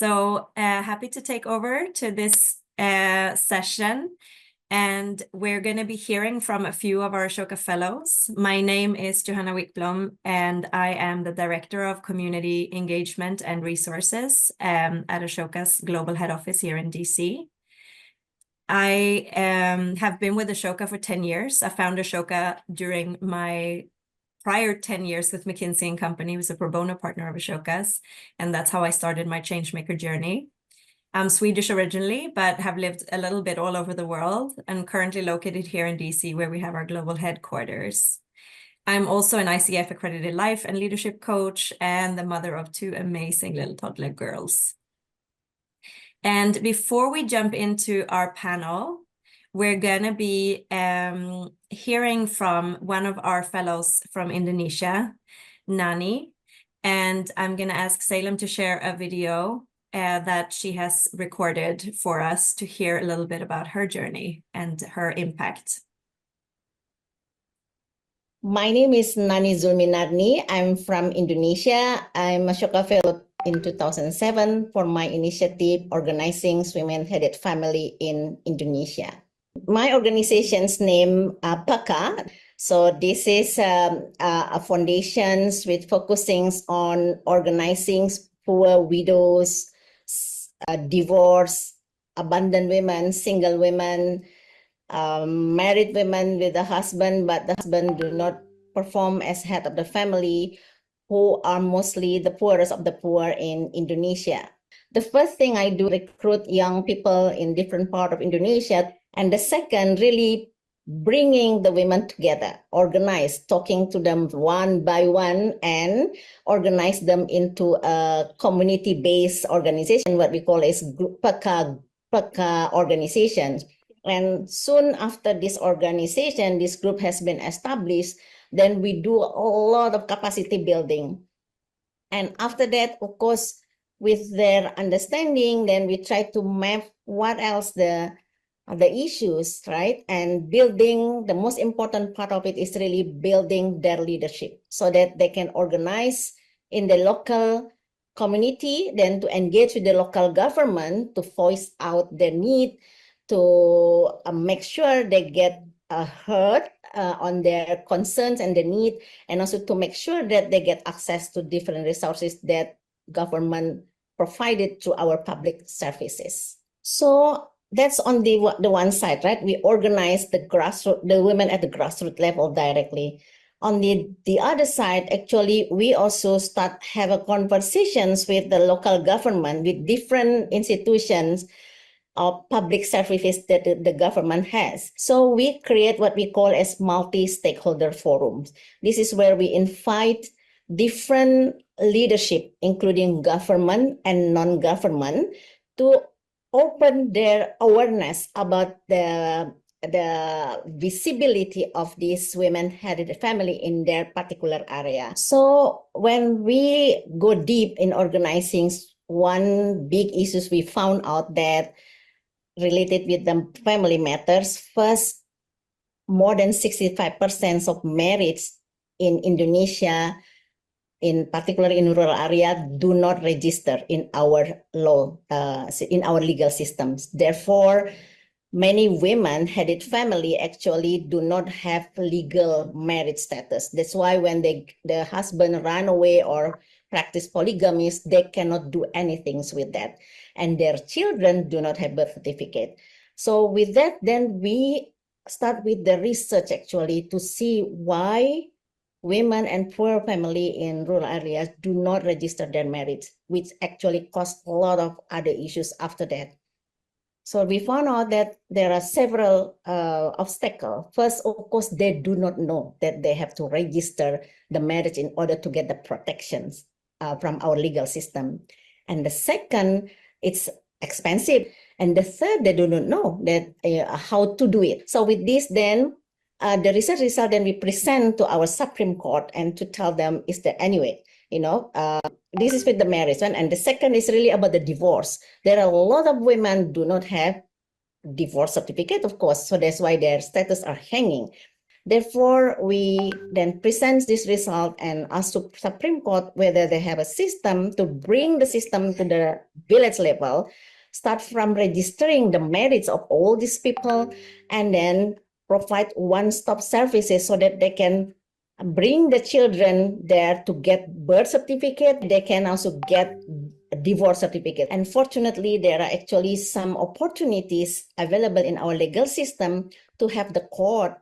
So happy to take over to this session. And we're going to be hearing from a few of our Ashoka Fellows. My name is Johanna Wikblom, and I am the Director of Community Engagement and Resources at Ashoka's Global Head Office here in DC. I have been with Ashoka for 10 years. I found Ashoka during my prior 10 years with McKinsey & Company, was a pro bono partner of Ashoka's, and that's how I started my changemaker journey. I'm Swedish originally, but have lived a little bit all over the world and currently located here in DC, where we have our global headquarters. I'm also an ICF accredited life and leadership coach and the mother of 2 amazing little toddler girls. And before we jump into our panel, we're going to be hearing from one of our fellows from Indonesia, Nani. And I'm going to ask Salem to share a video that she has recorded for us to hear a little bit about her journey and her impact. My name is Nani Zulminarni. I'm from Indonesia. I'm a Ashoka Fellow in 2007 for my initiative organizing women-headed family in Indonesia. My organization's name PAKA. So this is a foundation with focusing on organizing poor widows, divorced, abandoned women, single women, married women with a husband, but the husband do not perform as head of the family, who are mostly the poorest of the poor in Indonesia. The first thing I do, recruit young people in different parts of Indonesia. And the second, really bringing the women together, organize, talking to them one by one, and organize them into a community-based organization, what we call as PAKA organizations. And soon after this organization, this group has been established, then we do a lot of capacity building. And after that, of course, with their understanding, then we try to map what else the issues, right? And building, the most important part of it is really building their leadership so that they can organize in the local community, then to engage with the local government to voice out their need, to make sure they get heard on their concerns and the need, and also to make sure that they get access to different resources that government provided through our public services. So that's on the one side, right? We organize the women at the grassroots level directly. On the other side, actually, we also start have conversations with the local government, with different institutions of public services that the government has. So we create what we call as multi-stakeholder forums. This is where we invite different leadership, including government and non-government, to open their awareness about the visibility of these women-headed family in their particular area. So when we go deep in organizing, one big issues we found out that related with the family matters. First, more than 65% of marriage in Indonesia, in particular in rural area, do not register in our law, in our legal systems. Therefore, many women-headed family actually do not have legal marriage status. That's why when the husband run away or practice polygamy, they cannot do anything with that. And their children do not have birth certificate. So with that, then we start with the research actually to see why women and poor family in rural areas do not register their marriage, which actually caused a lot of other issues after that. So we found out that there are several obstacles. First, of course, they do not know that they have to register the marriage in order to get the protections from our legal system. And the second, it's expensive. And the third, they do not know that how to do it. So with this, then the research result, then we present to our Supreme Court and to tell them, is there anyway, this is with the marriage one. And the second is really about the divorce. There are a lot of women do not have divorce certificate, of course. So that's why their status are hanging. Therefore, we then present this result and ask to Supreme Court whether they have a system to bring the system to the village level, start from registering the merits of all these people, and then provide one-stop services so that they can bring the children there to get birth certificate. They can also get a divorce certificate. Unfortunately, there are actually some opportunities available in our legal system to have the court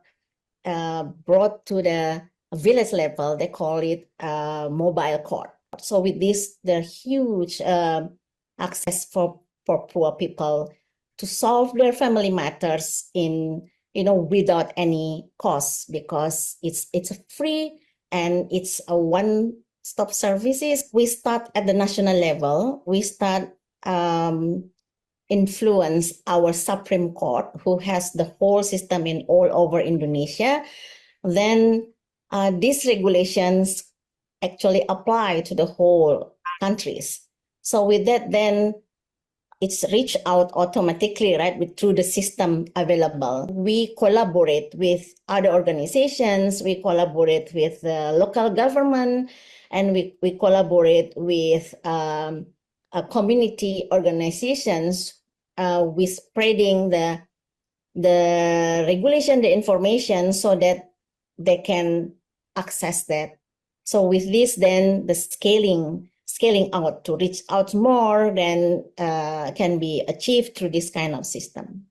brought to the village level. They call it mobile court. So with this, there's huge access for poor people to solve their family matters in, without any cost, because it's free and it's a one-stop services. We start at the national level. We start influence our Supreme Court, who has the whole system in all over Indonesia. Then these regulations actually apply to the whole countries. So with that, then it's reached out automatically, right, through the system available. We collaborate with other organizations, we collaborate with the local government, and we collaborate with community organizations with spreading the regulation, the information, so that they can access that. So with this, then the scaling out to reach out more than can be achieved through this kind of system.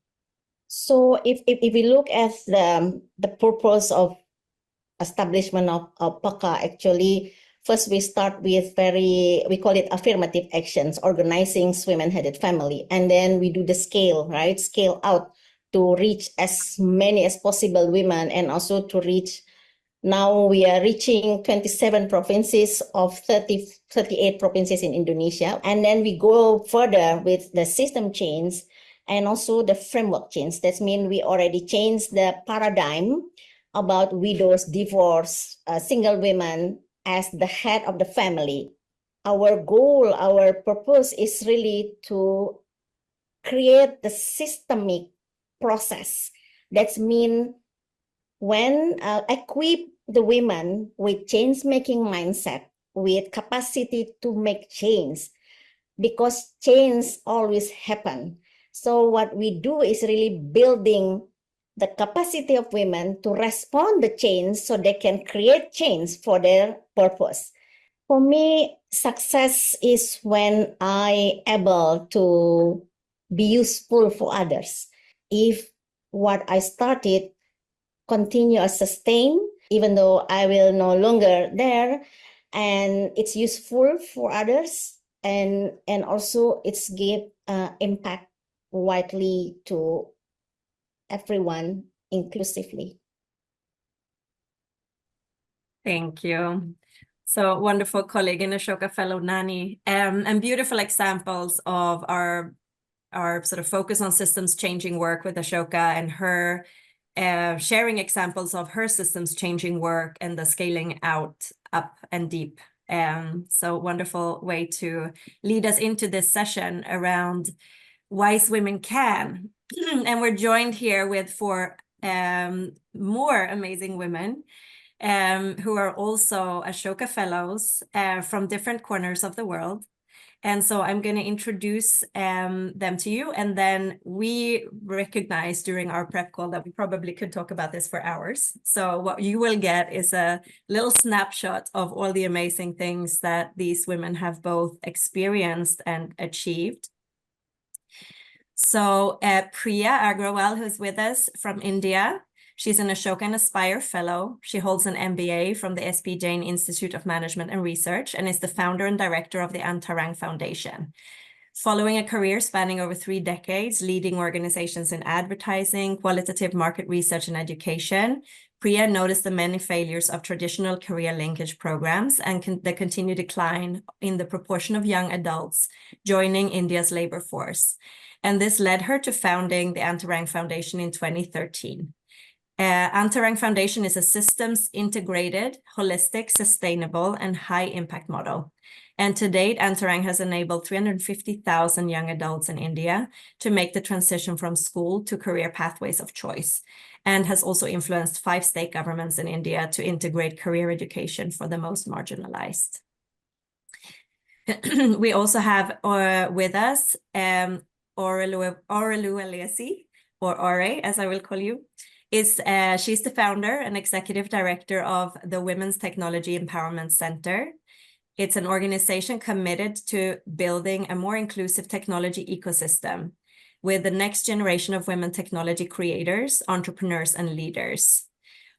So if we look at the purpose of establishment of PACA, actually, first we start with we call it affirmative actions, organizing women-headed family. And then we do the scale, right? Scale out to reach as many as possible women, and also to reach, now we are reaching 27 provinces of 38 provinces in Indonesia. And then we go further with the system change and also the framework change. That means we already changed the paradigm about widows, divorce, single women as the head of the family. Our goal, our purpose is really to create the systemic process. That means when equip the women with change-making mindset, with capacity to make change, because change always happen. So what we do is really building the capacity of women to respond to change so they can create change for their purpose. For me, success is when I able to be useful for others. If what I started continue or sustain, even though I will no longer there, and it's useful for others, and also it's give impact widely to everyone inclusively. Thank you. So wonderful colleague and Ashoka fellow Nani, and beautiful examples of our sort of focus on systems changing work with Ashoka, and her sharing examples of her systems changing work and the scaling out, up and deep. So wonderful way to lead us into this session around Wise Women Can. And we're joined here with 4 more amazing women who are also Ashoka Fellows from different corners of the world. And so I'm going to introduce them to you. And then we recognize during our prep call that we probably could talk about this for hours. So what you will get is a little snapshot of all the amazing things that these women have both experienced and achieved. So Priya Agrawal, who's with us from India, she's an Ashoka and Aspire Fellow. She holds an MBA from the SP Jain Institute of Management and Research and is the founder and director of the Antarang Foundation. Following a career spanning over 3 decades, leading organizations in advertising, qualitative market research, and education, Priya noticed the many failures of traditional career linkage programs and the continued decline in the proportion of young adults joining India's labor force. And this led her to founding the Antarang Foundation in 2013. Antarang Foundation is a systems integrated, holistic, sustainable, and high impact model. And to date, Antarang has enabled 350,000 young adults in India to make the transition from school to career pathways of choice, and has also influenced 5 state governments in India to integrate career education for the most marginalized. We also have with us Oreoluwa Lesi, or Ore, as I will call you. She's the founder and executive director of the Women's Technology Empowerment Center. It's an organization committed to building a more inclusive technology ecosystem with the next generation of women technology creators, entrepreneurs, and leaders.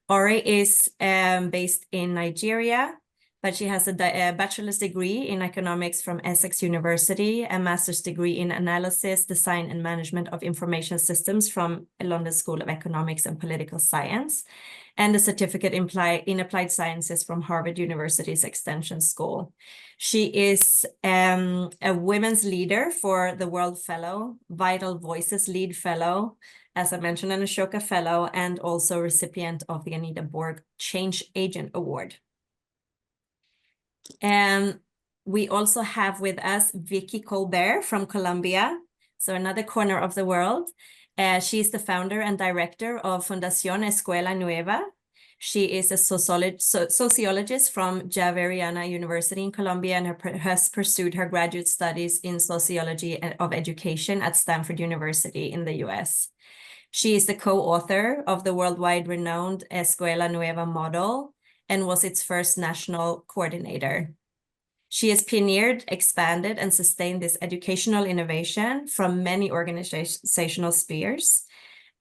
Ore is based in Nigeria, but she has a bachelor's degree in economics from Essex University, a master's degree in analysis, design, and management of information systems from London School of Economics and Political Science, and a certificate in applied sciences from Harvard University's Extension School. She is a women's leader for the World Fellow, Vital Voices Lead Fellow, as I mentioned, an Ashoka Fellow, and also recipient of the Anita Borg Change Agent Award. And we also have with us Vicky Colbert from Colombia, so another corner of the world. She's the founder and director of Fundación Escuela Nueva. She is a sociologist from Javeriana University in Colombia and has pursued her graduate studies in sociology of education at Stanford University in the US. She is the co-author of the worldwide renowned Escuela Nueva model and was its first national coordinator. She has pioneered, expanded, and sustained this educational innovation from many organizational spheres.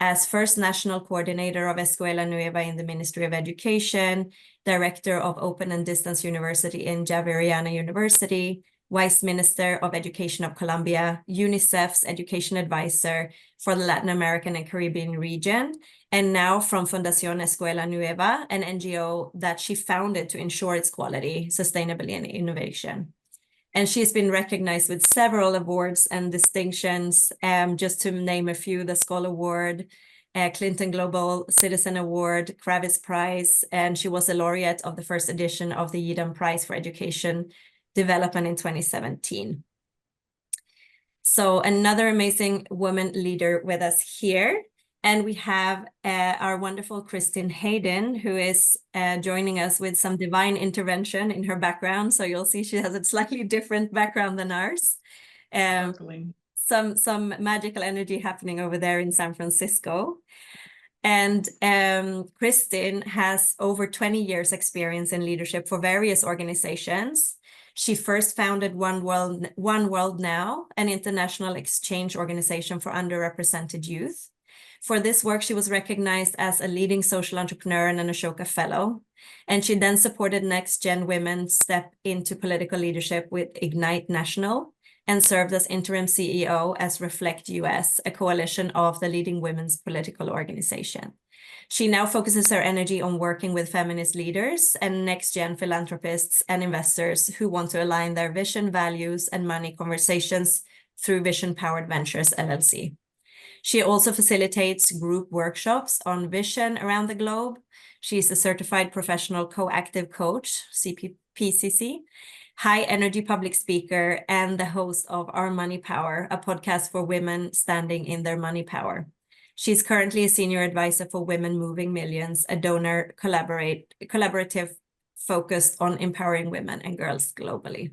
As first national coordinator of Escuela Nueva in the Ministry of Education, director of Open and Distance University in Javeriana University, Vice Minister of Education of Colombia, UNICEF's education advisor for the Latin American and Caribbean region, and now from Fundación Escuela Nueva, an NGO that she founded to ensure its quality, sustainability, and innovation. And she's been recognized with several awards and distinctions, just to name a few: the Skoll Award, Clinton Global Citizen Award, Kravitz Prize, and she was a laureate of the first edition of the Yeadon Prize for Education Development in 2017. So another amazing woman leader with us here. And we have our wonderful Kristin Hayden, who is joining us with some divine intervention in her background. So you'll see she has a slightly different background than ours. Some magical energy happening over there in San Francisco. And Kristin has over 20 years experience in leadership for various organizations. She first founded One World Now, an international exchange organization for underrepresented youth. For this work, she was recognized as a leading social entrepreneur and an Ashoka Fellow. And she then supported next-gen women step into political leadership with Ignite National and served as interim CEO as Reflect US, a coalition of the leading women's political organization. She now focuses her energy on working with feminist leaders and next-gen philanthropists and investors who want to align their vision, values, and money conversations through Vision Powered Ventures, LLC. She also facilitates group workshops on vision around the globe. She's a certified professional co-active coach, PCC, high energy public speaker, and the host of Our Money Power, a podcast for women standing in their money power. She's currently a senior advisor for Women Moving Millions, a donor collaborative focused on empowering women and girls globally.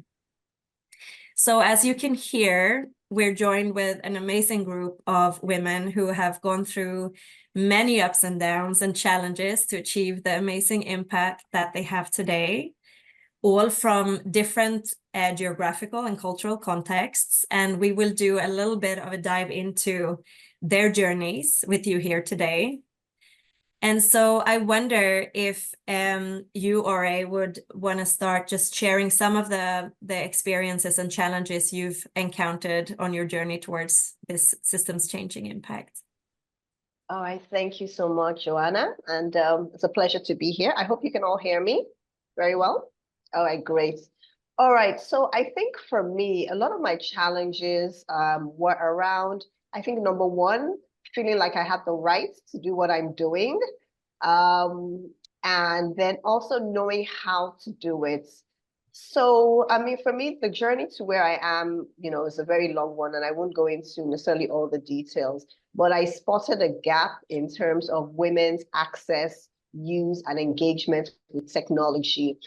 So as you can hear, we're joined with an amazing group of women who have gone through many ups and downs and challenges to achieve the amazing impact that they have today, all from different geographical and cultural contexts. And we will do a little bit of a dive into their journeys with you here today. And so I wonder if you, Ore, would want to start just sharing some of the experiences and challenges you've encountered on your journey towards this systems changing impact. All right, thank you so much, Johanna. And it's a pleasure to be here. I hope you can all hear me very well. All right, great. All right, so I think for me, a lot of my challenges were around, I think, number one, feeling like I had the right to do what I'm doing. and then also knowing how to do it. So, I mean, for me, the journey to where I am, is a very long one, and I won't go into necessarily all the details, but I spotted a gap in terms of women's access, use, and engagement with technology.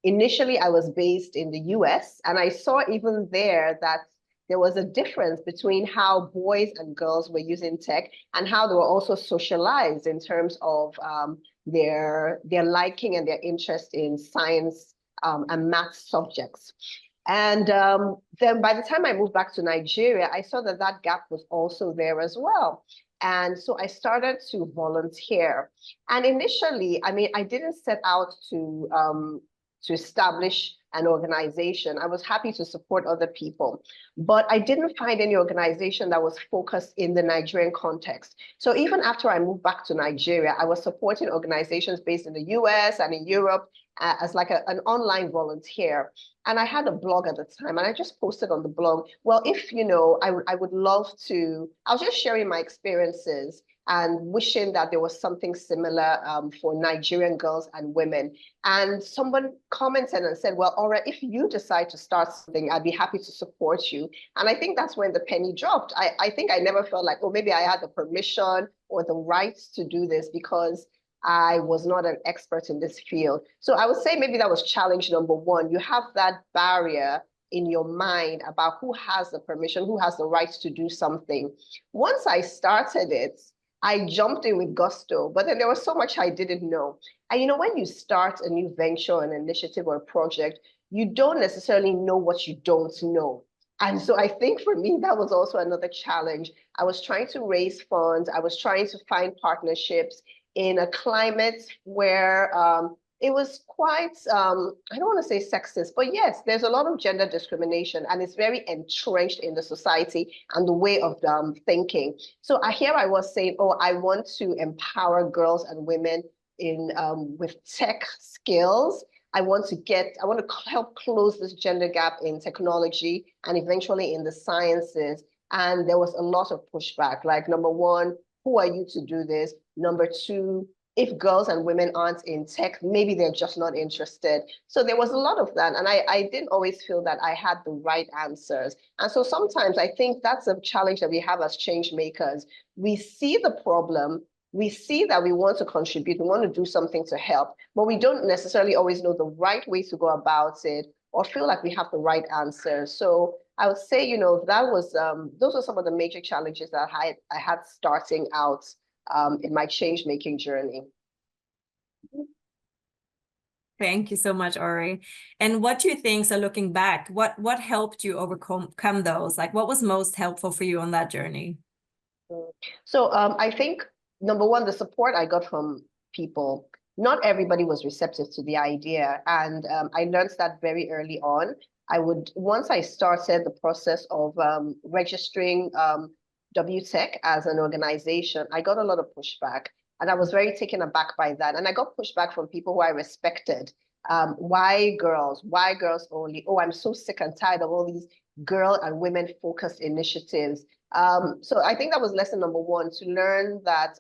Initially, I was based in the US, and I saw even there that there was a difference between how boys and girls were using tech and how they were also socialized in terms of their liking and their interest in science and math subjects. And then by the time I moved back to Nigeria, I saw that that gap was also there as well. And so I started to volunteer. And initially, I mean, I didn't set out to establish an organization. I was happy to support other people, but I didn't find any organization that was focused in the Nigerian context. So even after I moved back to Nigeria, I was supporting organizations based in the US and in Europe as like an online volunteer. And I had a blog at the time, and I just posted on the blog, well, if, I would love to, I was just sharing my experiences and wishing that there was something similar for Nigerian girls and women. And someone commented and said, well, Ora, if you decide to start something, I'd be happy to support you. And I think that's when the penny dropped. I think I never felt like, oh, maybe I had the permission or the rights to do this because I was not an expert in this field. So I would say maybe that was challenge number one. You have that barrier in your mind about who has the permission, who has the rights to do something. Once I started it, I jumped in with gusto, but then there was so much I didn't know. And when you start a new venture, an initiative, or a project, you don't necessarily know what you don't know. And so I think for me, that was also another challenge. I was trying to raise funds. I was trying to find partnerships in a climate where it was quite, I don't want to say sexist, but yes, there's a lot of gender discrimination, and it's very entrenched in the society and the way of thinking. So here I was saying, oh, I want to empower girls and women with tech skills. I want to help close this gender gap in technology and eventually in the sciences. And there was a lot of pushback. Like, number one, who are you to do this? Number two, if girls and women aren't in tech, maybe they're just not interested. So there was a lot of that. And I didn't always feel that I had the right answers. And so sometimes I think that's a challenge that we have as change makers. We see the problem, we see that we want to contribute, we want to do something to help, but we don't necessarily always know the right way to go about it or feel like we have the right answer. So I would say, that was those are some of the major challenges that I had starting out in my change-making journey. Thank you so much, Ori. And what do you think, so looking back, what helped you overcome those? Like, what was most helpful for you on that journey? So I think, number one, the support I got from people. Not everybody was receptive to the idea. And I learned that very early on. Once I started the process of registering WTech as an organization, I got a lot of pushback, and I was very taken aback by that. And I got pushback from people who I respected. Why girls? Why girls only? Oh, I'm so sick and tired of all these girl and women focused initiatives. So I think that was lesson number one, to learn that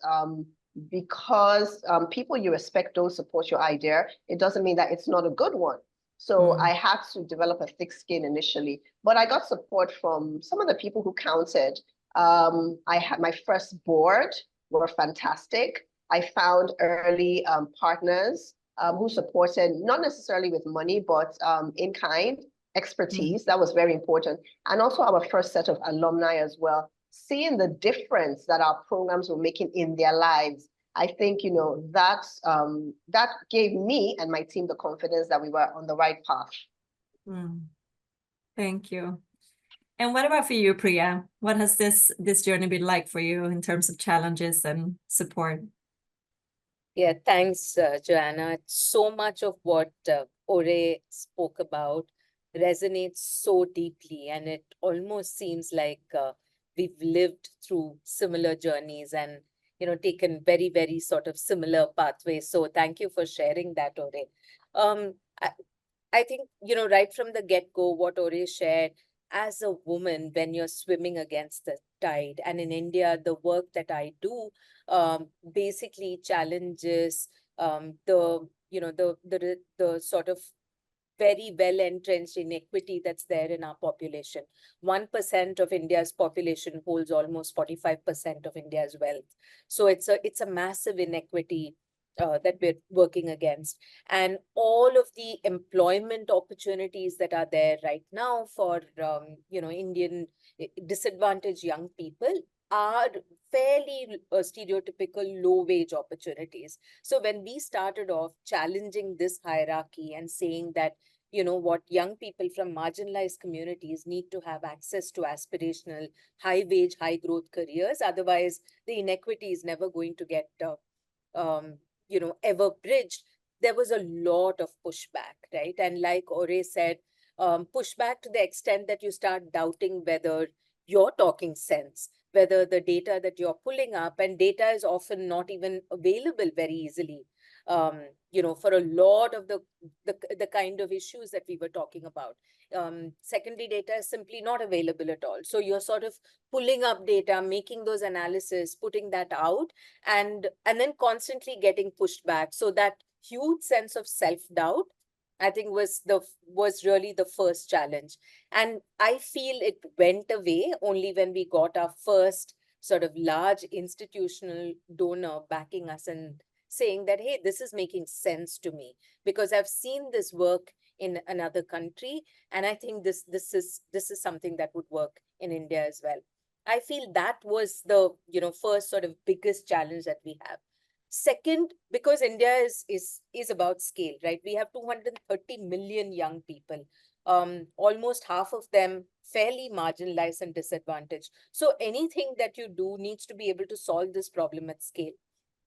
because people you respect don't support your idea, it doesn't mean that it's not a good one. So I had to develop a thick skin initially, but I got support from some of the people who counted. I had my first board were fantastic. I found early partners who supported, not necessarily with money, but in kind, expertise. That was very important. And also our first set of alumni as well, seeing the difference that our programs were making in their lives. I think, that gave me and my team the confidence that we were on the right path. Thank you. And what about for you, Priya? What has this journey been like for you in terms of challenges and support? Yeah, thanks, Johanna. So much of what Ore spoke about resonates so deeply, and it almost seems like we've lived through similar journeys and taken very, very sort of similar pathways. So thank you for sharing that, Ore. I think, right from the get-go, what Ore shared, as a woman, when you're swimming against the tide. And in India, the work that I do basically challenges the sort of very well entrenched inequity that's there in our population. 1% of India's population holds almost 45% of India's wealth. So it's a massive inequity that we're working against. And all of the employment opportunities that are there right now for Indian disadvantaged young people are fairly stereotypical low wage opportunities. So when we started off challenging this hierarchy and saying that, what young people from marginalized communities need to have access to aspirational, high wage, high growth careers, otherwise the inequity is never going to get ever bridged, there was a lot of pushback, right? And like Ore said, pushback to the extent that you start doubting whether you're talking sense, whether the data that you're pulling up, and data is often not even available very easily, for a lot of the kind of issues that we were talking about. Secondary data is simply not available at all. So you're sort of pulling up data, making those analysis, putting that out, and then constantly getting pushed back. So that huge sense of self-doubt, I think, was really the first challenge. And I feel it went away only when we got our first sort of large institutional donor backing us and saying that, hey, this is making sense to me because I've seen this work in another country, and I think this is something that would work in India as well. I feel that was the first sort of biggest challenge that we have. Second, because India is about scale, right? We have 230 million young people, almost half of them fairly marginalized and disadvantaged. So anything that you do needs to be able to solve this problem at scale.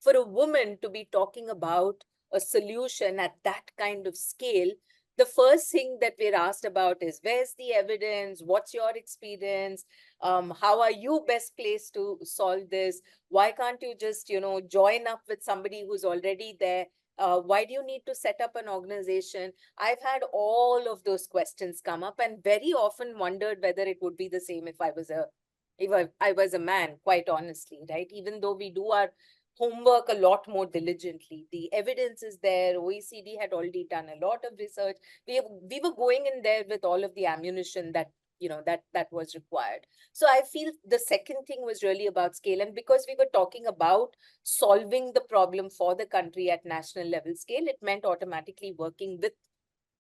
For a woman to be talking about a solution at that kind of scale, the first thing that we're asked about is, where's the evidence? What's your experience? How are you best placed to solve this? Why can't you just, join up with somebody who's already there? Why do you need to set up an organization? I've had all of those questions come up and very often wondered whether it would be the same if I was a man, quite honestly, right? Even though we do our homework a lot more diligently. The evidence is there. OECD had already done a lot of research. We were going in there with all of the ammunition that that was required. So I feel the second thing was really about scale. And because we were talking about solving the problem for the country at national level scale, it meant automatically working with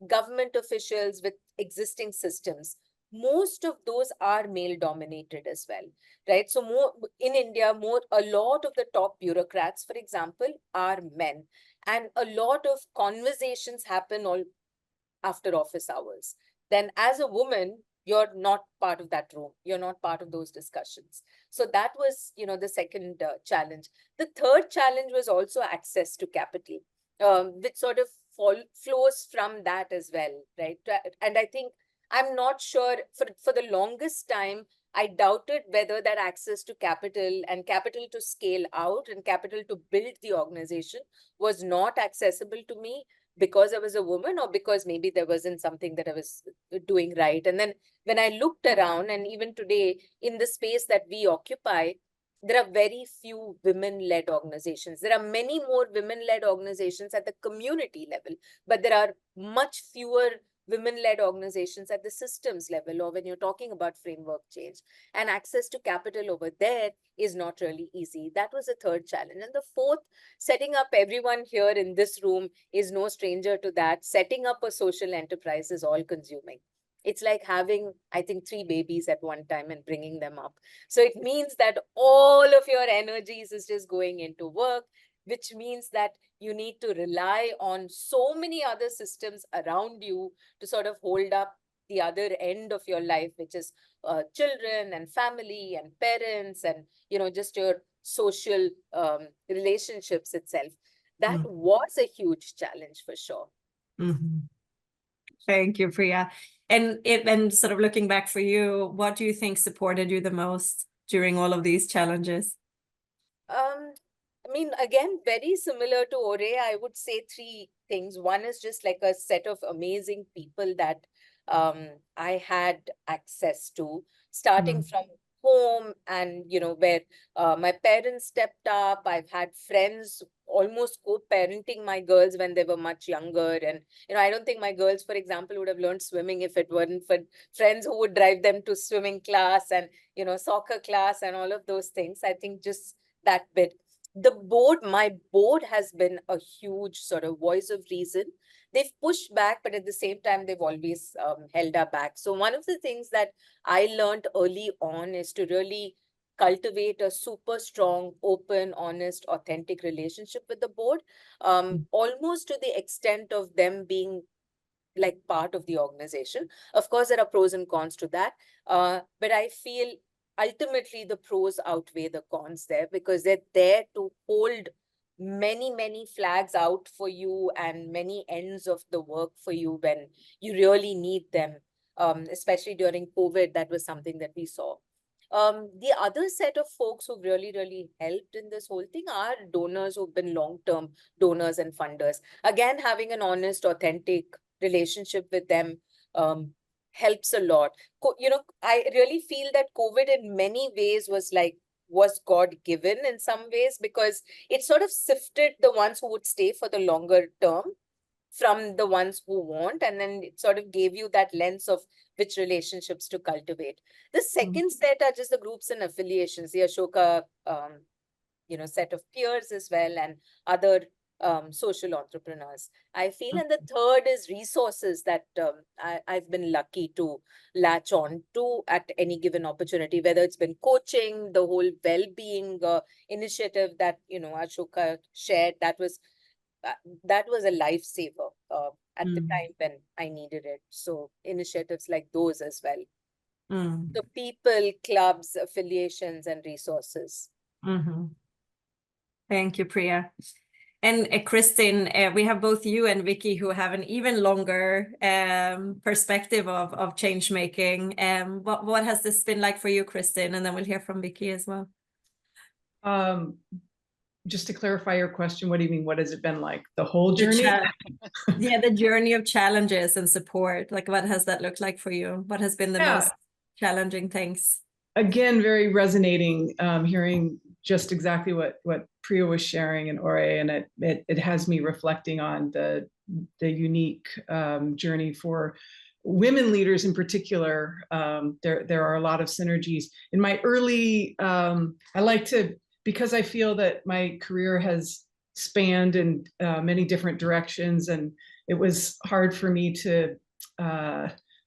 government officials, with existing systems. Most of those are male dominated as well, right? So more in India, a lot of the top bureaucrats, for example, are men. And a lot of conversations happen all after office hours. Then as a woman, you're not part of that room. You're not part of those discussions. So that was, the second challenge. The third challenge was also access to capital, which sort of flows from that as well, right? And I think, I'm not sure, for the longest time, I doubted whether that access to capital and capital to scale out and capital to build the organization was not accessible to me because I was a woman, or because maybe there wasn't something that I was doing right. And then when I looked around, and even today in the space that we occupy, there are very few women-led organizations. There are many more women-led organizations at the community level, but there are much fewer women-led organizations at the systems level, or when you're talking about framework change. And access to capital over there is not really easy. That was the third challenge. And the fourth, setting up, everyone here in this room is no stranger to that. Setting up a social enterprise is all-consuming. It's like having, I think, 3 babies at one time and bringing them up. So it means that all of your energies is just going into work, which means that you need to rely on so many other systems around you to sort of hold up the other end of your life, which is children and family and parents and, just your social relationships itself. That was a huge challenge for sure. Mm-hmm. Thank you, Priya. And sort of looking back for you, what do you think supported you the most during all of these challenges? I mean, again, very similar to Ore, I would say 3 things. One is just like a set of amazing people that I had access to, starting from home, and where my parents stepped up. I've had friends almost co-parenting my girls when they were much younger, and I don't think my girls, for example, would have learned swimming if it weren't for friends who would drive them to swimming class and soccer class and all of those things. I think just that bit. My board has been a huge sort of voice of reason. They've pushed back, but at the same time, they've always held our back. So one of the things that I learned early on is to really cultivate a super strong, open, honest, authentic relationship with the board, almost to the extent of them being like part of the organization. Of course, there are pros and cons to that, but I feel ultimately the pros outweigh the cons there, because they're there to hold many, many flags out for you and many ends of the work for you when you really need them. Especially during COVID, that was something that we saw. The other set of folks who've really, really helped in this whole thing are donors who've been long-term donors and funders. Again, having an honest, authentic relationship with them helps a lot. I really feel that COVID in many ways was God-given in some ways, because it sort of sifted the ones who would stay for the longer term from the ones who won't, and then it sort of gave you that lens of which relationships to cultivate. The second set are just the groups and affiliations, the Ashoka set of peers as well, and other social entrepreneurs, I feel. And the third is resources that I've been lucky to latch on to at any given opportunity, whether it's been coaching, the whole well-being initiative that Ashoka shared, that was a lifesaver at the time when I needed it. So initiatives like those as well. So people, clubs, affiliations, and resources. Thank you, Priya. And Kristin, we have both you and Vicky who have an even longer perspective of change making. What has this been like for you, Kristin? And then we'll hear from Vicky as well. Just to clarify your question, what do you mean? What has it been like? The whole journey? Yeah, the journey of challenges and support. Like, what has that looked like for you? What has been the most challenging things? Again, very resonating, hearing just exactly what Priya was sharing and Ore, and it has me reflecting on the unique journey for women leaders in particular. There are a lot of synergies. In my early, I like to, because I feel that my career has spanned in many different directions, and it was hard for me to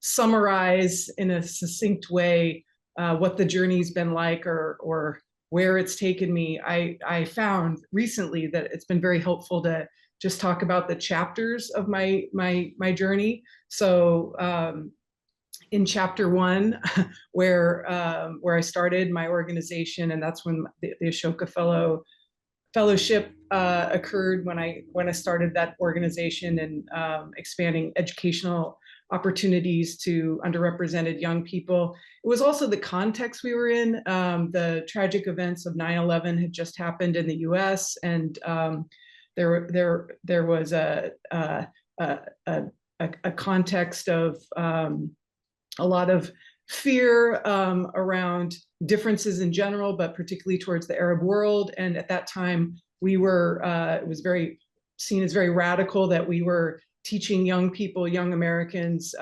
summarize in a succinct way what the journey's been like or where it's taken me. I found recently that it's been very helpful to just talk about the chapters of my journey. So in chapter 1, where I started my organization, and that's when the Ashoka Fellowship occurred, when I started that organization and expanding educational opportunities to underrepresented young people. It was also the context we were in. The tragic events of 9/11 had just happened in the U.S., and there was a context of a lot of fear around differences in general, but particularly towards the Arab world. And at that time, we were, it was very seen as very radical that we were teaching young people, young Americans,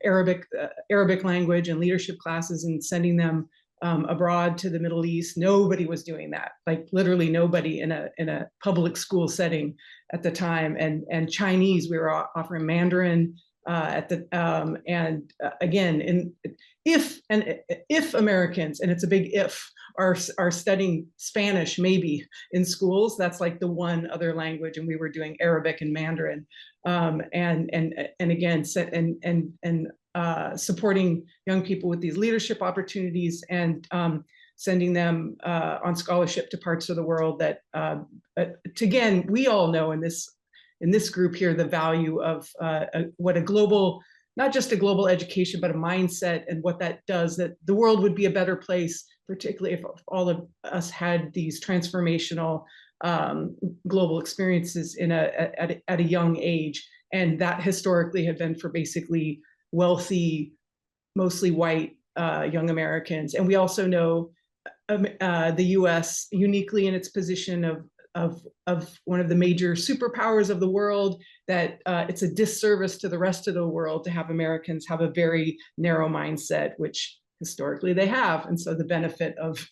Arabic language and leadership classes and sending them abroad to the Middle East. Nobody was doing that, like literally nobody in a public school setting at the time. And Chinese, we were offering Mandarin at the again, if Americans, and it's a big if, are studying Spanish maybe in schools, that's like the one other language, and we were doing Arabic and Mandarin, and again, supporting young people with these leadership opportunities and sending them on scholarship to parts of the world that, again, we all know in this group here, the value of what a global, not just a global education, but a mindset, and what that does, that the world would be a better place, particularly if all of us had these transformational global experiences at a young age. And that historically had been for basically wealthy, mostly white young Americans. And we also know the US uniquely in its position of one of the major superpowers of the world, that it's a disservice to the rest of the world to have Americans have a very narrow mindset, which historically they have. And so the benefit of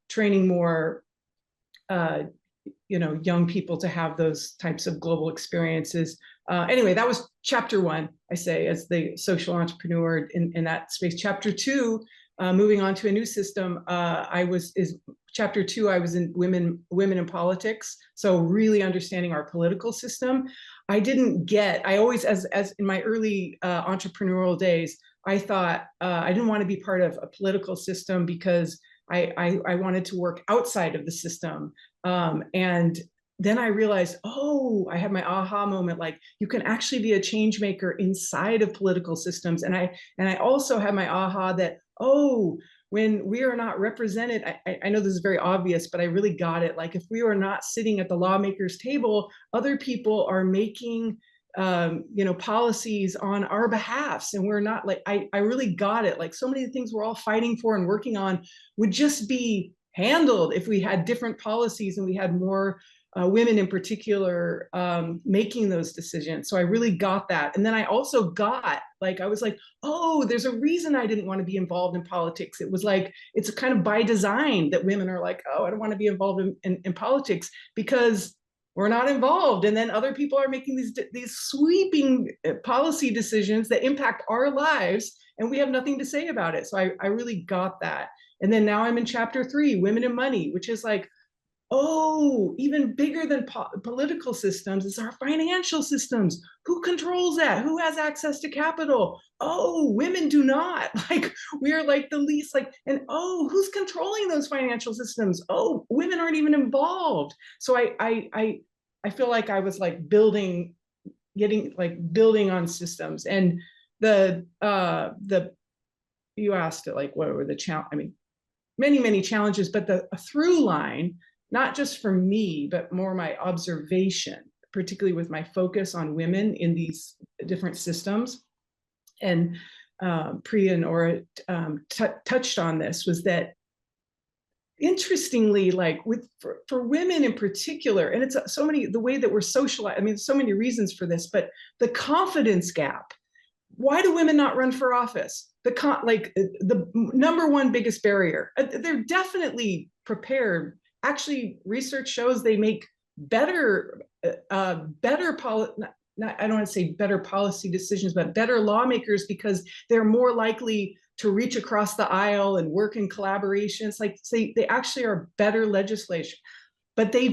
training more young people to have those types of global experiences. Anyway, that was chapter 1, I say, as the social entrepreneur in that space. Chapter 2, moving on to a new system, chapter 2, I was in women in politics. So really understanding our political system. I always, as in my early entrepreneurial days, I thought I didn't want to be part of a political system because I wanted to work outside of the system. And then I realized, I had my aha moment, like you can actually be a change maker inside of political systems. And I also had my aha that, when we are not represented, I know this is very obvious, but I really got it. Like if we are not sitting at the lawmakers' table, other people are making policies on our behalfs, and we're not, like, I really got it. Like so many of the things we're all fighting for and working on would just be handled if we had different policies and we had more women in particular making those decisions. So I really got that. And then I also got, like, I was like, there's a reason I didn't want to be involved in politics. It was like, it's kind of by design that women are like, I don't want to be involved in politics because we're not involved. And then other people are making these sweeping policy decisions that impact our lives, and we have nothing to say about it. So I really got that. And then now I'm in chapter 3, women and money, which is like, even bigger than political systems is our financial systems. Who controls that? Who has access to capital? Women do not. Like, we are like the least, like, and who's controlling those financial systems? Women aren't even involved. So I feel like I was like building on systems. And you asked it, like, what were the challenges? I mean, many challenges, but the through line, not just for me, but more my observation, particularly with my focus on women in these different systems. And Priya and Ora touched on this, was that interestingly, like for women in particular, and it's the way that we're socialized, I mean, so many reasons for this, but the confidence gap. Why do women not run for office? The number one biggest barrier. They're definitely prepared. Actually, research shows they make better I don't want to say better policy decisions, but better lawmakers, because they're more likely to reach across the aisle and work in collaboration. It's like they actually are better legislation, but they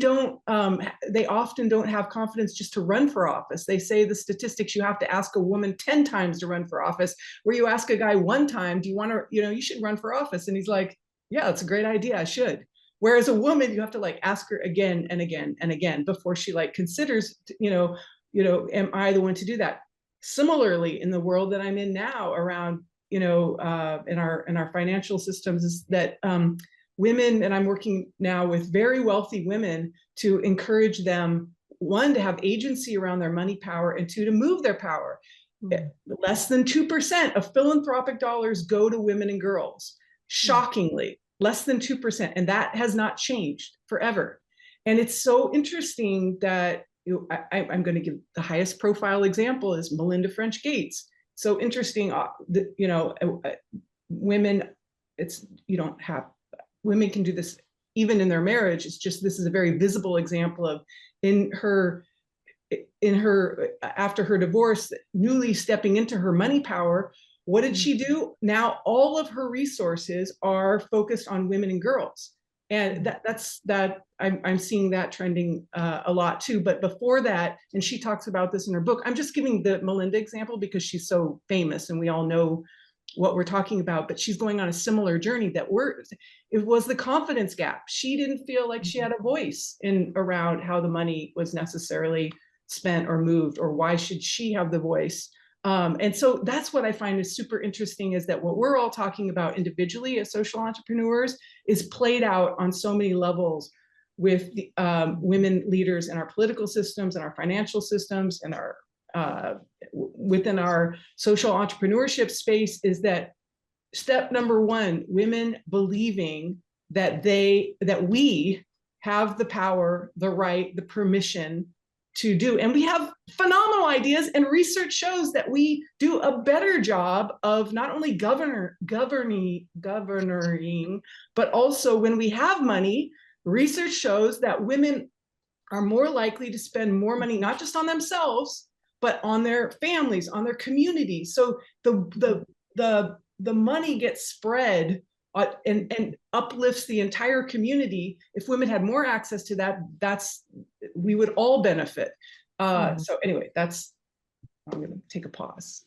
often don't have confidence just to run for office. They say the statistics, you have to ask a woman 10 times to run for office, where you ask a guy 1 time, do you want to, you should run for office? And he's like, yeah, it's a great idea, I should. Whereas a woman, you have to like ask her again and again and again before she like considers, am I the one to do that? Similarly, in the world that I'm in now around, in our financial systems, is that women, and I'm working now with very wealthy women to encourage them, 1, to have agency around their money power, and 2, to move their power. Less than 2% of philanthropic dollars go to women and girls. Shockingly, less than 2%. And that has not changed forever. And it's so interesting that I'm going to give the highest profile example is Melinda French Gates. So interesting, women, women can do this even in their marriage. It's just, this is a very visible example of in her after her divorce, newly stepping into her money power. What did she do? Now all of her resources are focused on women and girls. And I'm seeing that trending a lot too. But before that, and she talks about this in her book, I'm just giving the Melinda example because she's so famous and we all know what we're talking about, but she's going on a similar journey it was the confidence gap. She didn't feel like she had a voice around how the money was necessarily spent or moved, or why should she have the voice? And so that's what I find is super interesting, is that what we're all talking about individually as social entrepreneurs is played out on so many levels with the, women leaders in our political systems and our financial systems and within our social entrepreneurship space, is that step number one, women believing that we have the power, the right, the permission to do. And we have phenomenal ideas, and research shows that we do a better job of not only governing, but also when we have money, research shows that women are more likely to spend more money, not just on themselves, but on their families, on their communities. So the money gets spread and uplifts the entire community. If women had more access to that, we would all benefit. So anyway, I'm going to take a pause.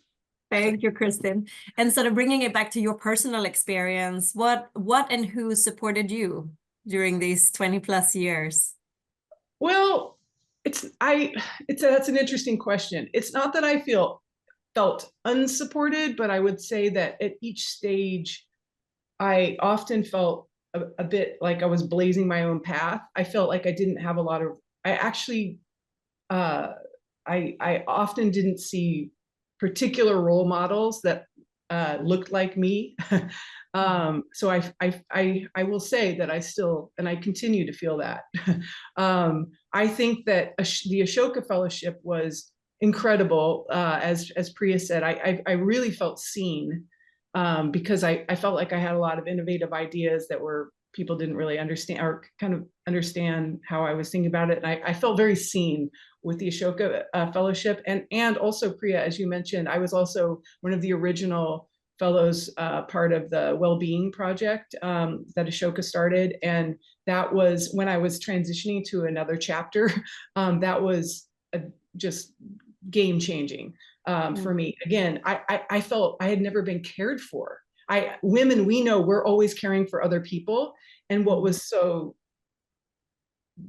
Thank you, Kristin. And sort of bringing it back to your personal experience, what and who supported you during these 20 plus years? Well, that's an interesting question. It's not that I felt unsupported, but I would say that at each stage, I often felt a bit like I was blazing my own path. I felt like I didn't have I often didn't see particular role models that looked like me. So I will say that I still, and I continue to feel that. I think that the Ashoka Fellowship was incredible. As Priya said, I really felt seen. Because I felt like I had a lot of innovative ideas that people didn't really understand or kind of understand how I was thinking about it. And I felt very seen with the Ashoka Fellowship. And also, Priya, as you mentioned, I was also one of the original fellows, part of the Wellbeing Project that Ashoka started. And that was when I was transitioning to another chapter. That was just game changing. For me, again, I felt I had never been cared for. Women, we know we're always caring for other people. And what was so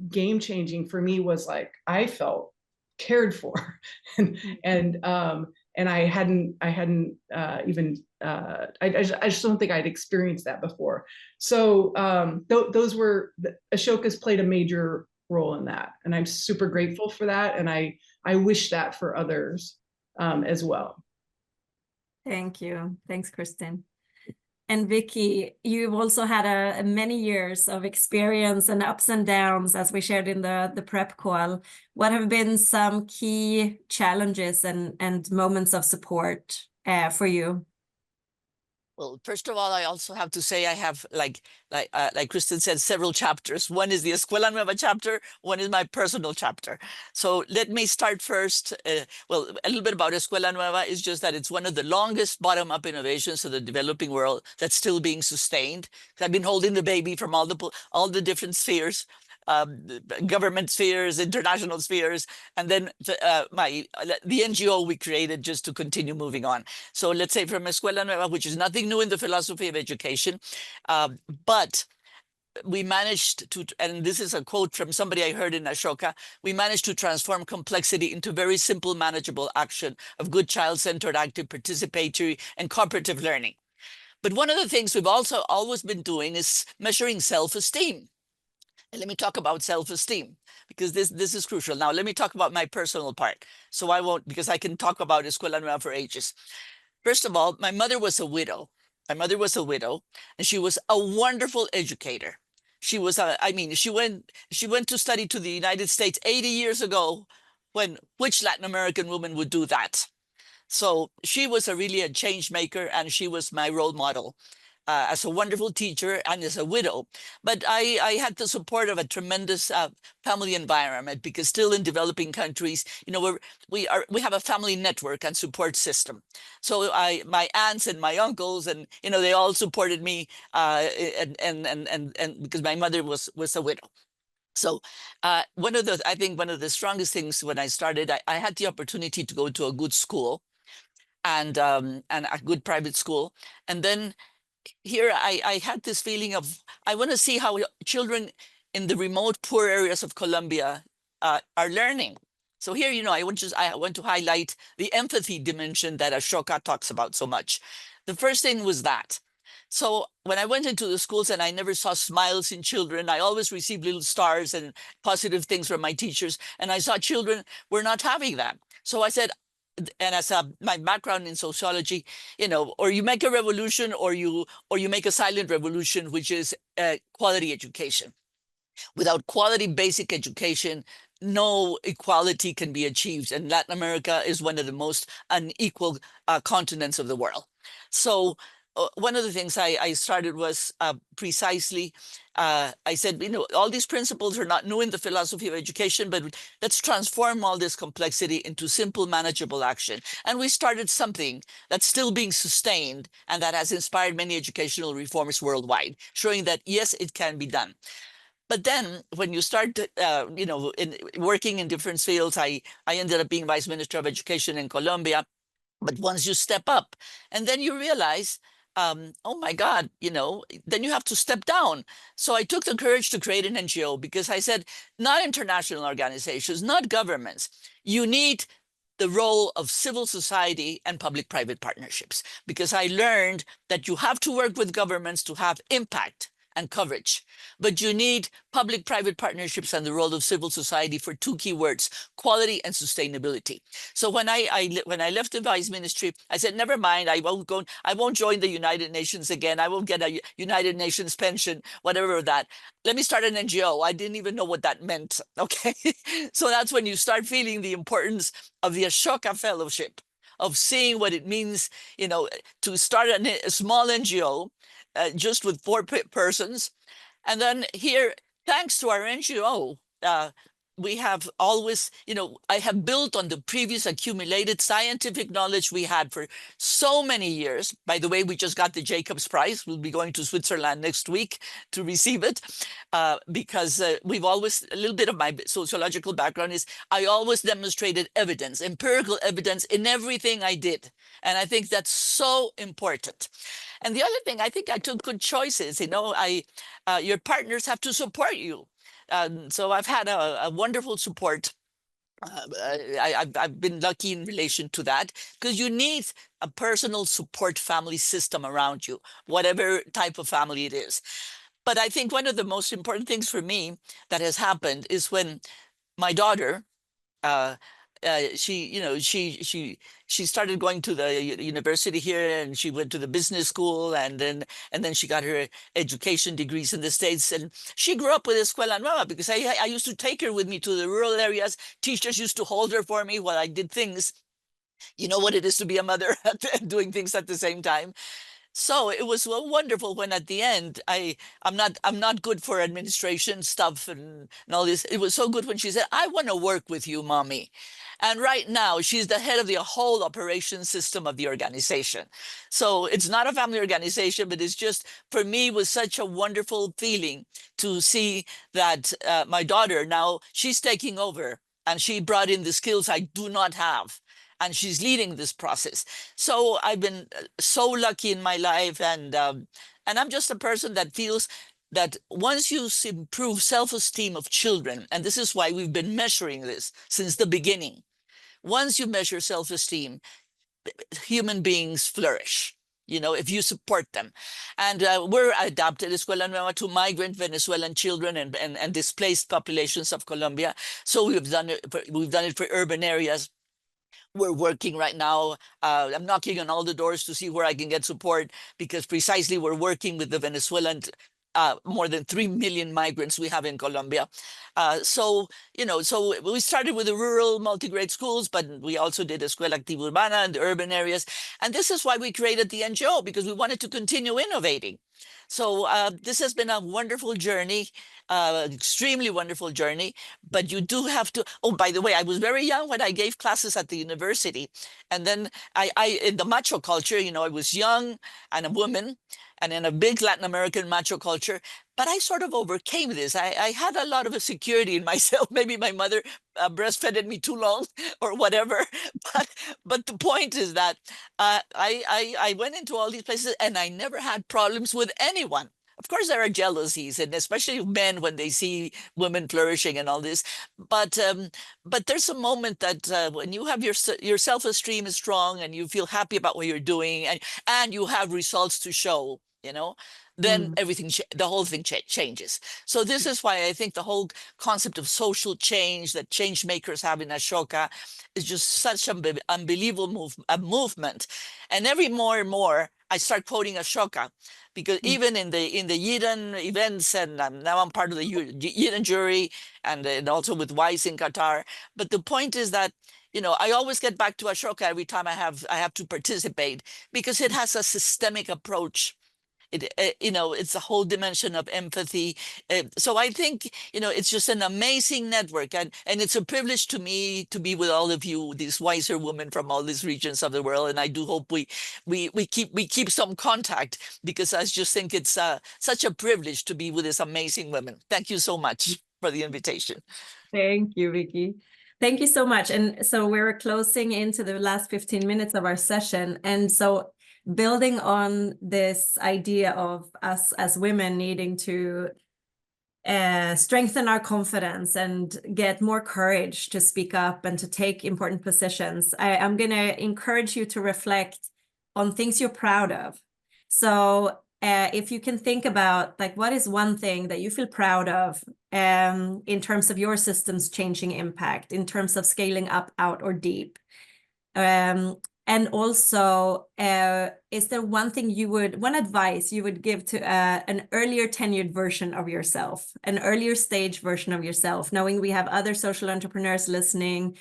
game changing for me was like, I felt cared for. and I hadn't even, I just don't think I'd experienced that before. So Ashoka's played a major role in that. And I'm super grateful for that. And I wish that for others as well. Thank you. Thanks, Kristin. And Vicky, you've also had many years of experience and ups and downs, as we shared in the prep call. What have been some key challenges and moments of support for you? Well, first of all, I also have to say I have, like Kristin said, several chapters. One is the Escuela Nueva chapter, one is my personal chapter. So let me start first. Well, a little bit about Escuela Nueva is just that it's one of the longest bottom-up innovations of the developing world that's still being sustained. I've been holding the baby from all the different spheres. Government spheres, international spheres, and then the NGO we created just to continue moving on. So let's say from Escuela Nueva, which is nothing new in the philosophy of education, but we managed to, and this is a quote from somebody I heard in Ashoka, we managed to transform complexity into very simple, manageable action of good child-centered, active, participatory, and cooperative learning. But one of the things we've also always been doing is measuring self-esteem. And let me talk about self-esteem, because this is crucial. Now, let me talk about my personal part. So I won't, because I can talk about Escuela Nueva for ages. First of all, my mother was a widow. My mother was a widow, and she was a wonderful educator. She was, she went to study to the United States 80 years ago, which Latin American woman would do that? So she was really a change maker, and she was my role model. As a wonderful teacher and as a widow. But I had the support of a tremendous family environment, because still in developing countries, we have a family network and support system. So my aunts and my uncles and they all supported me, and because my mother was a widow. So I think one of the strongest things when I started, I had the opportunity to go to a good school and a good private school, and then here I had this feeling of, I want to see how children in the remote, poor areas of Colombia are learning. So here, I want to highlight the empathy dimension that Ashoka talks about so much. The first thing was that. So when I went into the schools and I never saw smiles in children, I always received little stars and positive things from my teachers. And I saw children were not having that. So I said, as my background in sociology, or you make a revolution or you make a silent revolution, which is quality education. Without quality basic education, no equality can be achieved. And Latin America is one of the most unequal continents of the world. So one of the things I started was precisely, I said, all these principles are not new in the philosophy of education, but let's transform all this complexity into simple, manageable action. And we started something that's still being sustained and that has inspired many educational reforms worldwide, showing that, yes, it can be done. But then when you start, working in different fields, I ended up being Vice Minister of Education in Colombia. But once you step up, and then you realize, oh my God, then you have to step down. So I took the courage to create an NGO because I said, not international organizations, not governments. You need the role of civil society and public-private partnerships, because I learned that you have to work with governments to have impact and coverage, but you need public-private partnerships and the role of civil society for two key words: quality and sustainability. So when I left the Vice Ministry, I said, never mind, I won't join the United Nations again. I won't get a United Nations pension, whatever that. Let me start an NGO. I didn't even know what that meant. Okay, so that's when you start feeling the importance of the Ashoka Fellowship, of seeing what it means, to start a small NGO. Just with 4 persons. And then here, thanks to our NGO, we have always, I have built on the previous accumulated scientific knowledge we had for so many years. By the way, we just got the Jacobs Prize. We'll be going to Switzerland next week to receive it, because we've always, a little bit of my sociological background is I always demonstrated evidence, empirical evidence in everything I did. And I think that's so important. And the other thing, I think I took good choices. Your partners have to support you. So I've had a wonderful support. I've been lucky in relation to that, because you need a personal support family system around you, whatever type of family it is. But I think one of the most important things for me that has happened is when my daughter, she started going to the university here, and she went to the business school, and then she got her education degrees in the States, and she grew up with Escuela Nueva, because I used to take her with me to the rural areas. Teachers used to hold her for me while I did things. You know what it is to be a mother doing things at the same time. So it was wonderful when at the end, I'm not good for administration stuff and all this. It was so good when she said, I want to work with you, mommy. And right now she's the head of the whole operation system of the organization. So it's not a family organization, but it's just, for me, was such a wonderful feeling to see that my daughter, now she's taking over, and she brought in the skills I do not have. And she's leading this process. So I've been so lucky in my life, and I'm just a person that feels that once you improve self-esteem of children, and this is why we've been measuring this since the beginning, once you measure self-esteem, human beings flourish, if you support them. And we're adapted Escuela Nueva to migrant Venezuelan children and displaced populations of Colombia. So we've done it for urban areas. We're working right now. I'm knocking on all the doors to see where I can get support, because precisely we're working with the Venezuelan, more than 3 million migrants we have in Colombia. So we started with the rural multi-grade schools, but we also did Escuela Activa Urbana in the urban areas. And this is why we created the NGO, because we wanted to continue innovating. So this has been a wonderful journey, extremely wonderful journey, but you do have to, oh, by the way, I was very young when I gave classes at the university. And then I in the macho culture, I was young and a woman and in a big Latin American macho culture, but I sort of overcame this. I had a lot of a security in myself. Maybe my mother breastfed me too long or whatever. But the point is that I went into all these places and I never had problems with anyone. Of course, there are jealousies, and especially men when they see women flourishing and all this. But there's a moment that when you have your self-esteem is strong and you feel happy about what you're doing, and you have results to show, then everything, the whole thing changes. So this is why I think the whole concept of social change that change makers have in Ashoka is just such an unbelievable movement. And every more and more, I start quoting Ashoka, because even in the Yidden events, and now I'm part of the Yidden jury, and also with WISE in Qatar. But the point is that, you know, I always get back to Ashoka every time I have to participate, because it has a systemic approach. You know, it's a whole dimension of empathy. So I think, you know, it's just an amazing network, and it's a privilege to me to be with all of you, these wiser women from all these regions of the world. And I do hope we keep some contact, because I just think it's such a privilege to be with these amazing women. Thank you so much for the invitation. Thank you, Vicky. Thank you so much. And so we're closing into the last 15 minutes of our session. And so building on this idea of us as women needing to strengthen our confidence and get more courage to speak up and to take important positions, I'm going to encourage you to reflect on things you're proud of. So if you can think about, like, what is one thing that you feel proud of in terms of your system's changing impact, in terms of scaling up, out, or deep? And also, is there one advice you would give to an earlier tenured version of yourself, an earlier stage version of yourself, knowing we have other social entrepreneurs listening,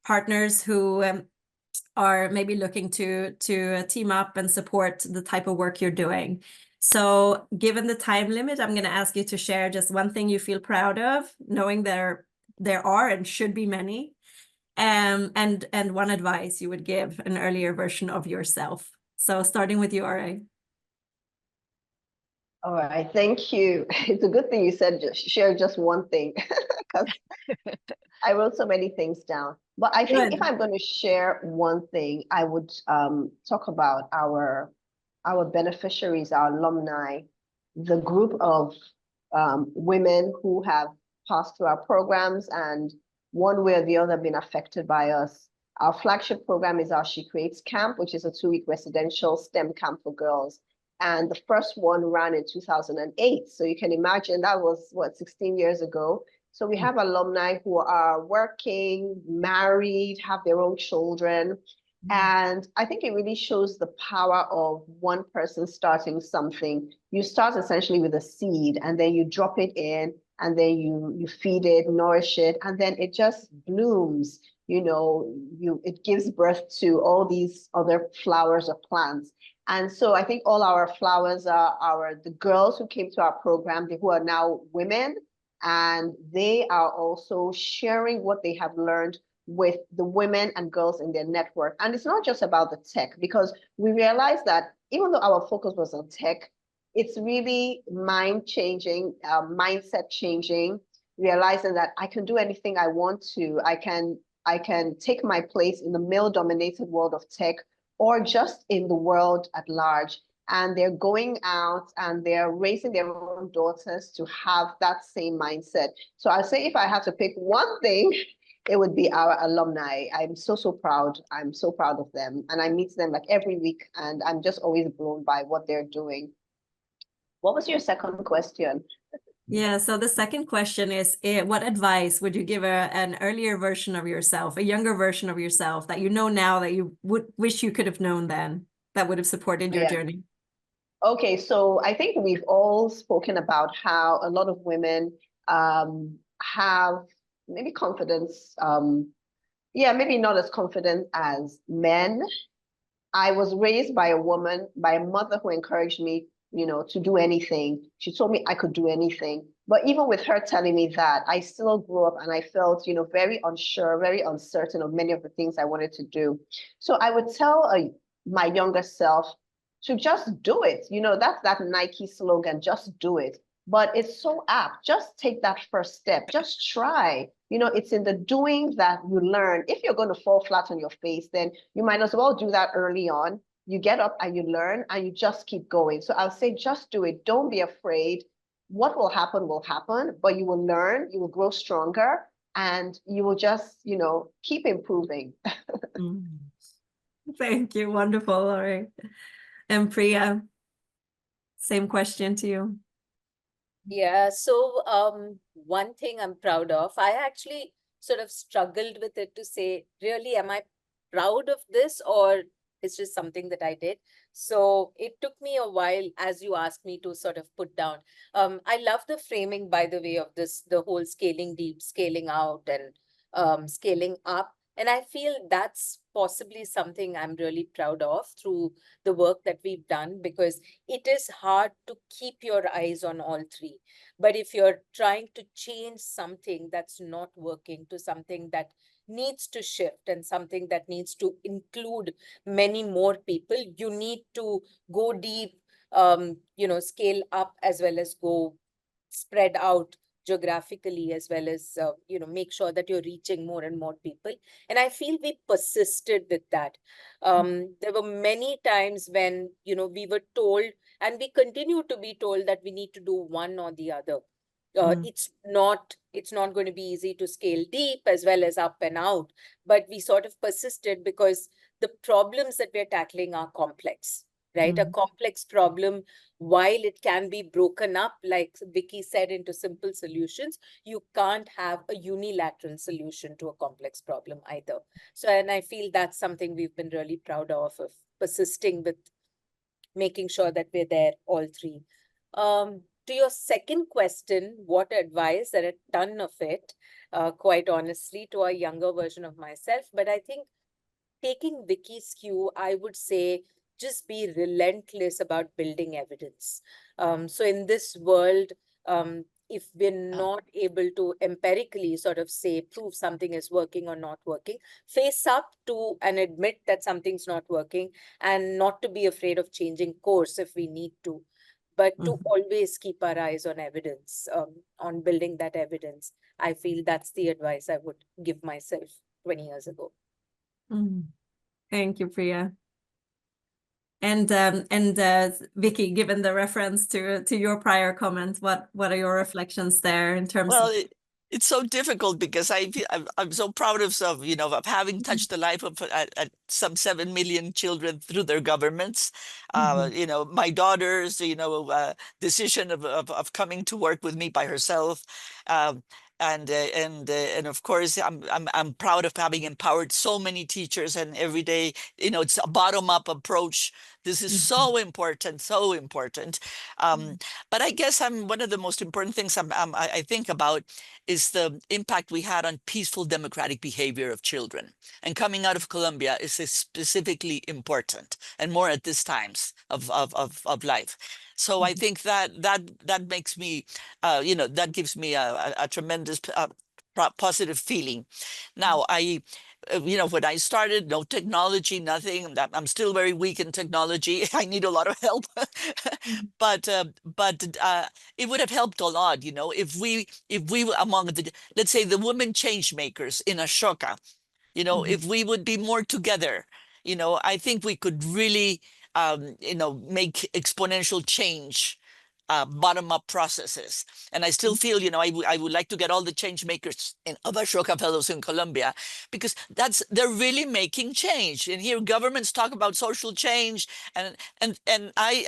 partners who are maybe looking to team up and support the type of work you're doing? So given the time limit, I'm going to ask you to share just one thing you feel proud of, knowing there are and should be many. And one advice you would give an earlier version of yourself. So starting with you, R.A. All right, thank you. It's a good thing you said share just one thing, because I wrote so many things down. But I think if I'm going to share one thing, I would talk about our beneficiaries, our alumni, the group of women who have passed through our programs and one way or the other been affected by us. Our flagship program is our She Creates Camp, which is a 2-week residential STEM camp for girls. And the first one ran in 2008. So you can imagine that was, 16 years ago. So we have alumni who are working, married, have their own children. And I think it really shows the power of one person starting something. You start essentially with a seed, and then you drop it in, and then you feed it, nourish it, and then it just blooms. You know, it gives birth to all these other flowers or plants. And so I think all our flowers are the girls who came to our program, who are now women, and they are also sharing what they have learned with the women and girls in their network. And it's not just about the tech, because we realized that even though our focus was on tech, it's really mind changing, mindset changing, realizing that I can do anything I want to. I can take my place in the male dominated world of tech, or just in the world at large. And they're going out and they're raising their own daughters to have that same mindset. So I'll say, if I had to pick one thing, it would be our alumni. I'm so proud. I'm so proud of them. And I meet them like every week, and I'm just always blown by what they're doing. What was your second question? Yeah, so the second question is, what advice would you give an earlier version of yourself, a younger version of yourself that you know now that you would wish you could have known then, that would have supported your journey? Okay, so I think we've all spoken about how a lot of women have maybe confidence, maybe not as confident as men. I was raised by a mother who encouraged me, to do anything. She told me I could do anything. But even with her telling me that, I still grew up and I felt, very unsure, very uncertain of many of the things I wanted to do. So I would tell my younger self to just do it. That's that Nike slogan, just do it. But it's so apt. Just take that first step. Just try. It's in the doing that you learn. If you're going to fall flat on your face, then you might as well do that early on. You get up and you learn and you just keep going. So I'll say, just do it. Don't be afraid. What will happen, but you will learn, you will grow stronger, and you will just, keep improving. Thank you. Wonderful. All right. And Priya, same question to you. Yeah, so one thing I'm proud of, I actually sort of struggled with it to say, really, am I proud of this, or it's just something that I did? So it took me a while, as you asked me, to sort of put down. I love the framing, by the way, of this, the whole scaling deep, scaling out, and scaling up. And I feel that's possibly something I'm really proud of through the work that we've done, because it is hard to keep your eyes on all three. But if you're trying to change something that's not working to something that needs to shift and something that needs to include many more people, you need to go deep, scale up as well as go spread out geographically, as well as make sure that you're reaching more and more people. And I feel we persisted with that. There were many times when we were told, and we continue to be told, that we need to do one or the other. It's not going to be easy to scale deep as well as up and out, but we sort of persisted because the problems that we're tackling are complex, right? A complex problem, while it can be broken up, like Vicky said, into simple solutions, you can't have a unilateral solution to a complex problem either. So, and I feel that's something we've been really proud of persisting with, making sure that we're there, all three. To your second question, what advice, there are a ton of it, quite honestly, to a younger version of myself. But I think taking Vicky's cue, I would say just be relentless about building evidence. So in this world, if we're not able to empirically sort of say, prove something is working or not working, face up to and admit that something's not working, and not to be afraid of changing course if we need to, but to always keep our eyes on evidence, on building that evidence. I feel that's the advice I would give myself 20 years ago. Thank you, Priya. And Vicky, given the reference to your prior comments, what are your reflections there in terms of? It's so difficult because I'm so proud of having touched the life of some 7 million children through their governments. My daughter's decision of coming to work with me by herself, and of course I'm proud of having empowered so many teachers, and every day it's a bottom-up approach. This is so important, so important. But I guess one of the most important things I think about is the impact we had on peaceful democratic behavior of children. And coming out of Colombia is specifically important, and more at this times of life. So I think that makes me, that gives me a tremendous positive feeling. Now, when I started, no technology, nothing. I'm still very weak in technology. I need a lot of help. But it would have helped a lot, if we were among let's say, the women change makers in Ashoka, if we would be more together, I think we could really, make exponential change. Bottom-up processes. And I still feel, I would like to get all the change makers of Ashoka Fellows in Colombia, because they're really making change. And here governments talk about social change, and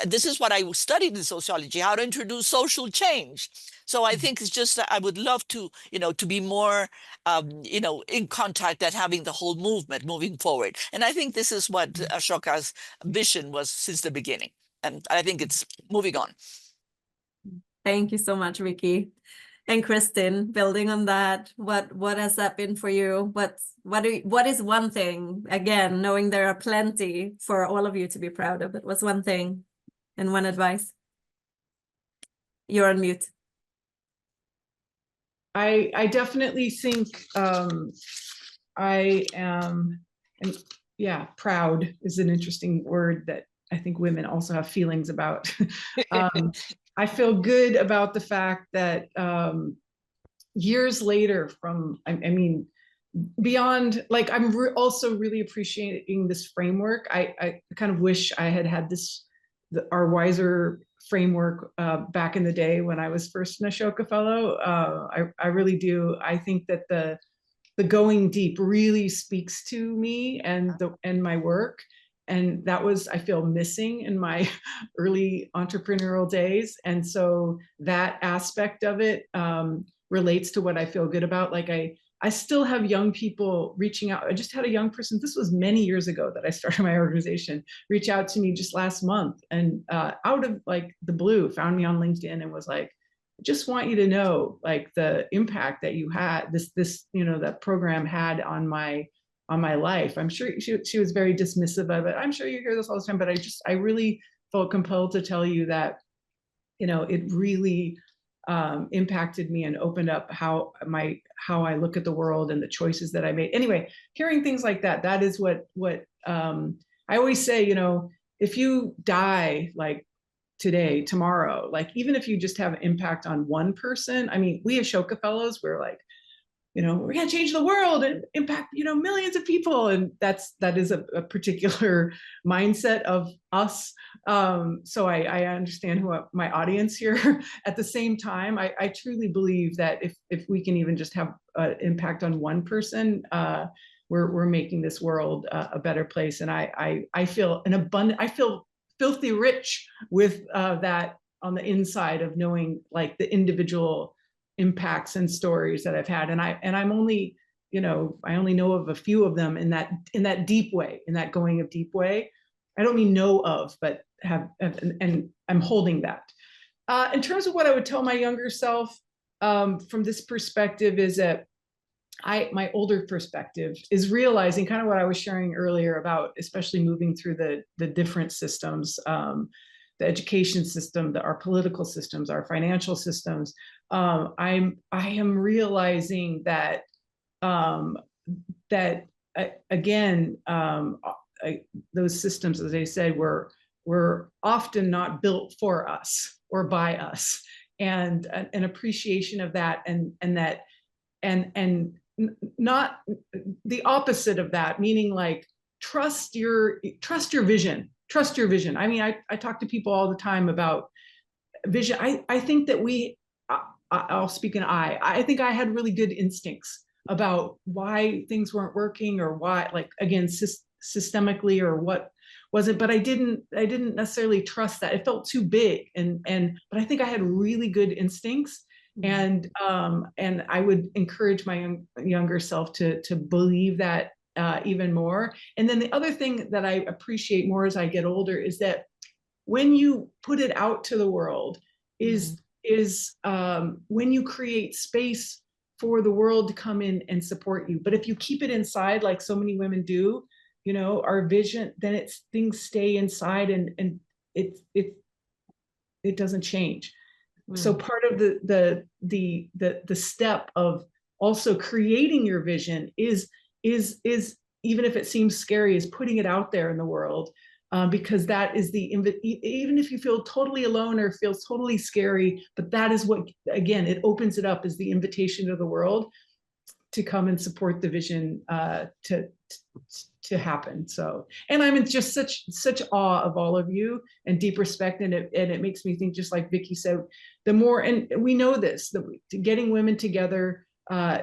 this is what I studied in sociology, how to introduce social change. So I think it's just, I would love to, to be more, in contact and having the whole movement moving forward. And I think this is what Ashoka's vision was since the beginning. And I think it's moving on. Thank you so much, Vicky. And Kristin, building on that, what has that been for you? What is one thing, again, knowing there are plenty for all of you to be proud of, but what's one thing and one advice? You're on mute. I definitely think I am, and yeah, proud is an interesting word that I think women also have feelings about. I feel good about the fact that years later from, I mean, beyond, like, I'm also really appreciating this framework. I kind of wish I had our wiser framework back in the day when I was first an Ashoka Fellow. I really do. I think that the going deep really speaks to me and my work. that was, I feel, missing in my early entrepreneurial days. And so that aspect of it relates to what I feel good about. Like I still have young people reaching out. I just had a young person, this was many years ago that I started my organization, reach out to me just last month, and out of like the blue, found me on LinkedIn and was like, I just want you to know like the impact that you had, this, you know, that program had on my life. I'm sure she was very dismissive of it. I'm sure you hear this all the time, but I really felt compelled to tell you that, you know, it really impacted me and opened up how I look at the world and the choices that I made. Anyway, hearing things like that is what I always say, you know, if you die like today, tomorrow, like even if you just have an impact on one person, I mean, we Ashoka Fellows, we're like, you know, we're going to change the world and impact, you know, millions of people. And that is a particular mindset of us. So I understand who my audience here. At the same time, I truly believe that if we can even just have an impact on one person, we're making this world a better place. And I feel I feel filthy rich with that on the inside of knowing like the individual impacts and stories that I've had. And I'm only, you know, I only know of a few of them in that deep way, in that going of deep way. I don't mean know of, but have, and I'm holding that. In terms of what I would tell my younger self, from this perspective is that my older perspective is realizing kind of what I was sharing earlier about, especially moving through the different systems, the education system, our political systems, our financial systems. I am realizing that again, those systems, as I said, were often not built for us or by us, and an appreciation of that, and not the opposite of that, meaning like trust your vision. Trust your vision. I mean, I talk to people all the time about vision. I think that I'll speak I think I had really good instincts about why things weren't working, or why, like, again, systemically, or what was it, but I didn't necessarily trust that. It felt too big. But I think I had really good instincts. And I would encourage my younger self to believe that even more. And then the other thing that I appreciate more as I get older is that when you put it out to the world is when you create space for the world to come in and support you. But if you keep it inside, like so many women do, you know, our vision, then things stay inside, and it doesn't change. So part of the step of also creating your vision is even if it seems scary, is putting it out there in the world, because that is even if you feel totally alone or feels totally scary, but that is what, again, it opens it up as the invitation to the world to come and support the vision to happen. So, and I'm in just such awe of all of you and deep respect, and it makes me think, just like Vicky said, the more, and we know this, getting women together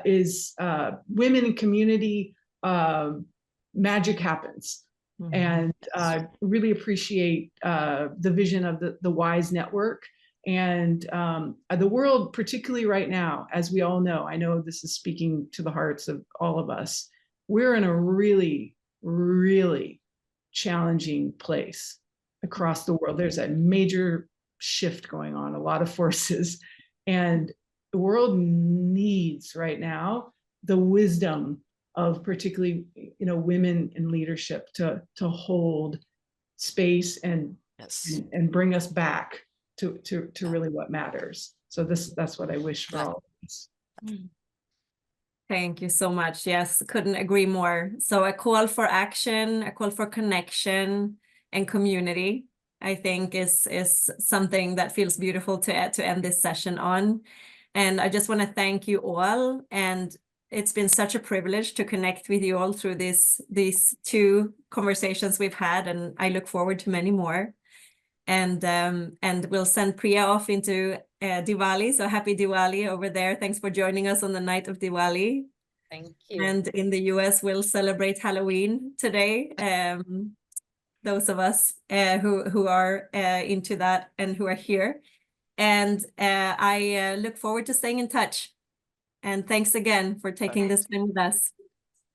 is women in community, magic happens. And really appreciate the vision of the WISE network, and the world, particularly right now, as we all know. I know this is speaking to the hearts of all of us. We're in a really, really challenging place across the world. There's a major shift going on, a lot of forces, and the world needs right now the wisdom of particularly, you know, women in leadership to hold space and bring us back to really what matters. So that's what I wish for all of us. Thank you so much. Yes, couldn't agree more. So a call for action, a call for connection and community, I think is something that feels beautiful to end this session on. And I just want to thank you all. And it's been such a privilege to connect with you all through these two conversations we've had, and I look forward to many more. And we'll send Priya off into Diwali. So happy Diwali over there. Thanks for joining us on the night of Diwali. Thank you. And in the US, we'll celebrate Halloween today. those of us who are into that and who are here. And I look forward to staying in touch. And thanks again for taking this time with us.